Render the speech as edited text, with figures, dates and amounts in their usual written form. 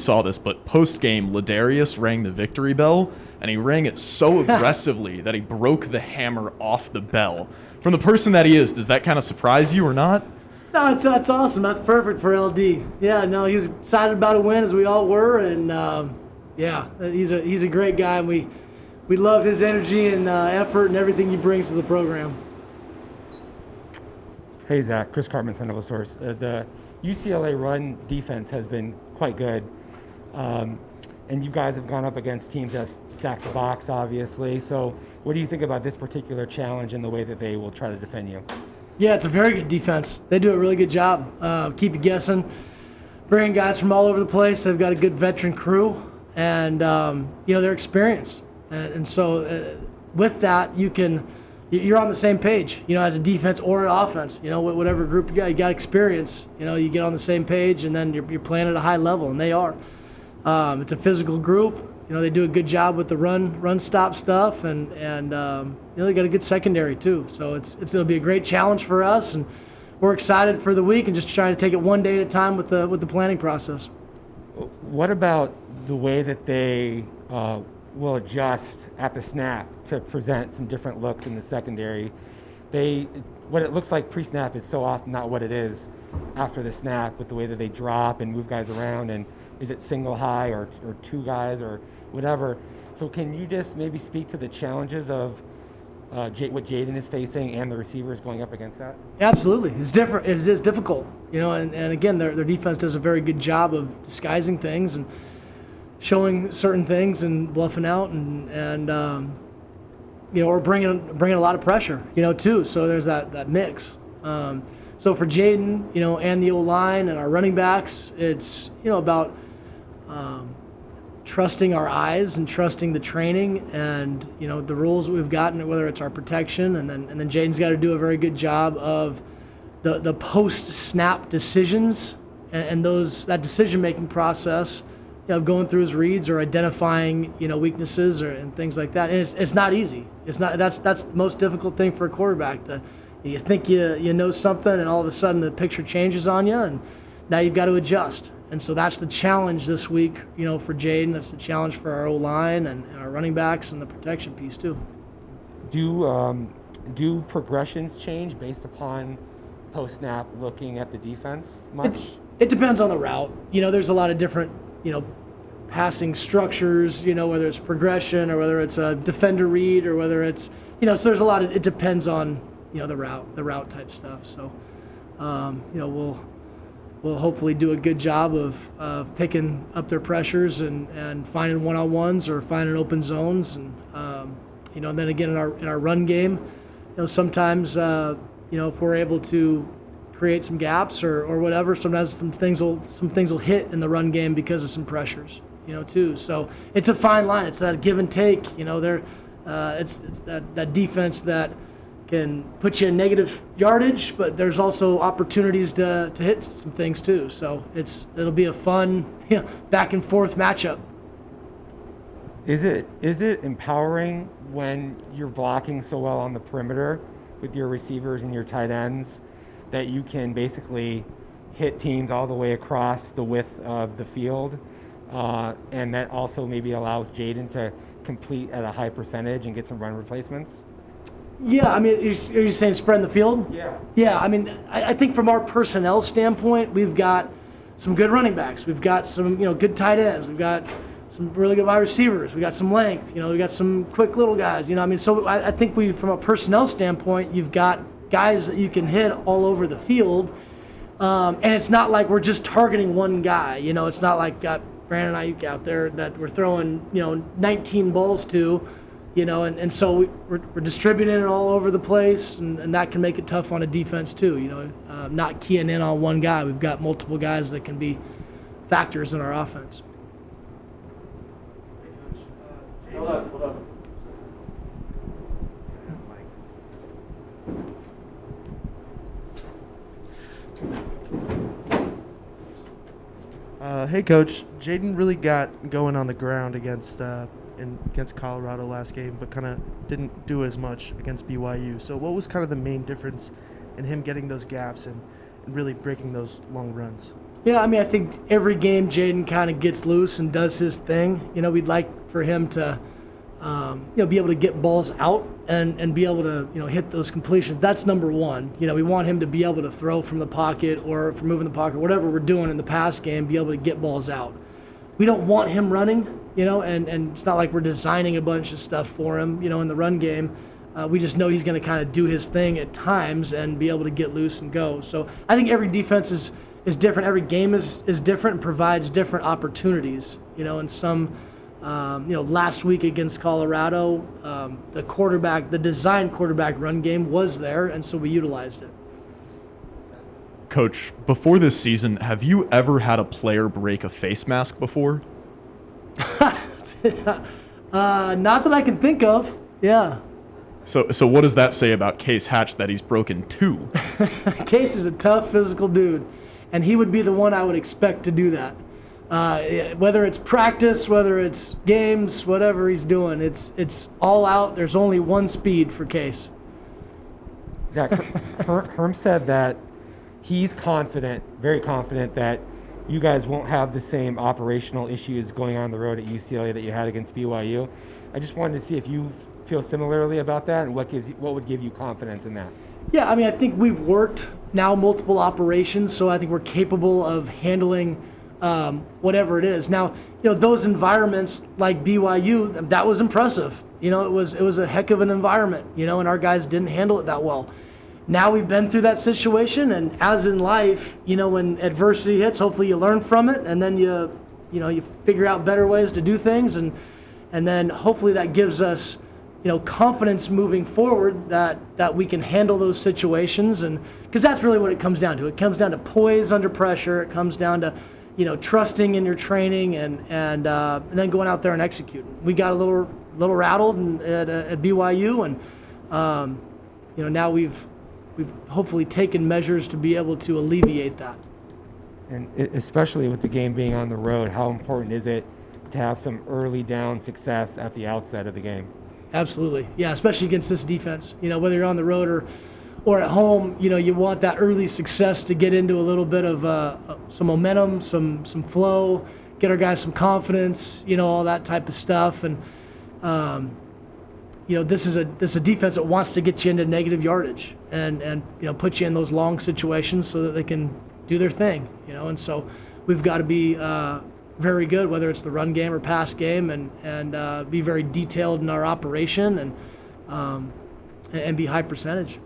saw this, but post-game, Ladarius rang the victory bell, and he rang it so aggressively that he broke the hammer off the bell. From the person that he is, does that kind of surprise you or not? No, that's awesome. That's perfect for LD. Yeah, no, he was excited about a win, as we all were, and yeah, he's a great guy. And we love his energy and effort and everything he brings to the program. Hey, Zach. Chris Cartman, Sun Devil Source. The UCLA run defense has been quite good, and you guys have gone up against teams that stack the box, obviously. So what do you think about this particular challenge and the way that they will try to defend you? Yeah, it's a very good defense. They do a really good job. Keep you guessing. Bringing guys from all over the place. They've got a good veteran crew, and they're experienced. And so with that, you're on the same page. As a defense or an offense. Whatever group you got experience. You get on the same page, and then you're playing at a high level, and they are. It's a physical group. They do a good job with the run stop stuff, and they got a good secondary too. So it'll be a great challenge for us, and we're excited for the week and just trying to take it one day at a time with the planning process. What about the way that they will adjust at the snap to present some different looks in the secondary? What it looks like pre-snap is so often not what it is after the snap, with the way that they drop and move guys around, and is it single high or two guys or whatever. So can you just maybe speak to the challenges of what Jaden is facing and the receivers going up against that? Absolutely. It's different. It's just difficult. And again, their defense does a very good job of disguising things and showing certain things and bluffing out and or bringing a lot of pressure, too. So there's that mix. So for Jaden, and the O-line and our running backs, it's, about trusting our eyes and trusting the training and, the rules that we've gotten, whether it's our protection, and then Jaden's got to do a very good job of the post-snap decisions and that decision-making process, going through his reads or identifying, weaknesses and things like that. And it's not easy. That's the most difficult thing for a quarterback. You think you know something, and all of a sudden the picture changes on you, and now you've got to adjust. And so that's the challenge this week, for Jaden. That's the challenge for our O-line and our running backs and the protection piece too. Do progressions change based upon post-snap looking at the defense much? It depends on the route. There's a lot of different, passing structures, whether it's progression or whether it's a defender read or whether it's, so there's a lot of, it depends on, the route type stuff. So, we'll hopefully do a good job of picking up their pressures and finding one-on-ones or finding open zones. And, and then again in our run game, sometimes, if we're able to create some gaps or whatever, sometimes some things will hit in the run game because of some pressures, too. So it's a fine line. It's that give and take, it's that defense that can put you in negative yardage, but there's also opportunities to hit some things too. So it'll be a fun, back and forth matchup. Is it empowering when you're blocking so well on the perimeter with your receivers and your tight ends that you can basically hit teams all the way across the width of the field, and that also maybe allows Jaden to complete at a high percentage and get some run replacements? Yeah, are you saying spreading the field? Yeah. Yeah, I think from our personnel standpoint, we've got some good running backs. We've got some, good tight ends. We've got some really good wide receivers. We got some length. We got some quick little guys. So I think from a personnel standpoint, you've got guys that you can hit all over the field, and it's not like we're just targeting one guy. It's not like got Brandon Ayuk out there that we're throwing 19 balls to. And so we're distributing it all over the place, and that can make it tough on a defense too. Not keying in on one guy. We've got multiple guys that can be factors in our offense. Hold up. Hey, Coach. Jaden really got going on the ground against Colorado last game, but kind of didn't do as much against BYU. So what was kind of the main difference in him getting those gaps and really breaking those long runs? Yeah, I mean, I think every game Jaden kind of gets loose and does his thing. You know, we'd like for him to, be able to get balls out and be able to, hit those completions. That's number one. You know, we want him to be able to throw from the pocket or from moving the pocket, whatever we're doing in the pass game, be able to get balls out. We don't want him running, and it's not like we're designing a bunch of stuff for him, in the run game. We just know he's going to kind of do his thing at times and be able to get loose and go. So I think every defense is different. Every game is different and provides different opportunities. And some, last week against Colorado, the designed quarterback run game was there, and so we utilized it. Coach, before this season, have you ever had a player break a face mask before? Not that I can think of. Yeah. So what does that say about Case Hatch that he's broken two? Case is a tough physical dude, and he would be the one I would expect to do that. Whether it's practice, whether it's games, whatever he's doing, it's all out. There's only one speed for Case. Zach, Herm said that he's confident, very confident, that you guys won't have the same operational issues going on the road at UCLA that you had against BYU. I just wanted to see if you feel similarly about that, and what would give you confidence in that? Yeah, I mean, I think we've worked now multiple operations, so I think we're capable of handling whatever it is. Now, those environments like BYU, that was impressive. It was a heck of an environment, and our guys didn't handle it that well. Now we've been through that situation, and as in life, when adversity hits, hopefully you learn from it, and then you figure out better ways to do things, and then hopefully that gives us confidence moving forward that we can handle those situations, and because that's really what it comes down to. It comes down to poise under pressure. It comes down to trusting in your training and then going out there and executing. We got a little rattled at BYU, and now we've hopefully taken measures to be able to alleviate that. And especially with the game being on the road, how important is it to have some early down success at the outset of the game? Absolutely. Yeah, especially against this defense. Whether you're on the road or at home, you want that early success to get into a little bit of some momentum, some flow, get our guys some confidence, all that type of stuff. And, this is a defense that wants to get you into negative yardage and put you in those long situations so that they can do their thing, and so we've got to be very good, whether it's the run game or pass game, and be very detailed in our operation and be high percentage.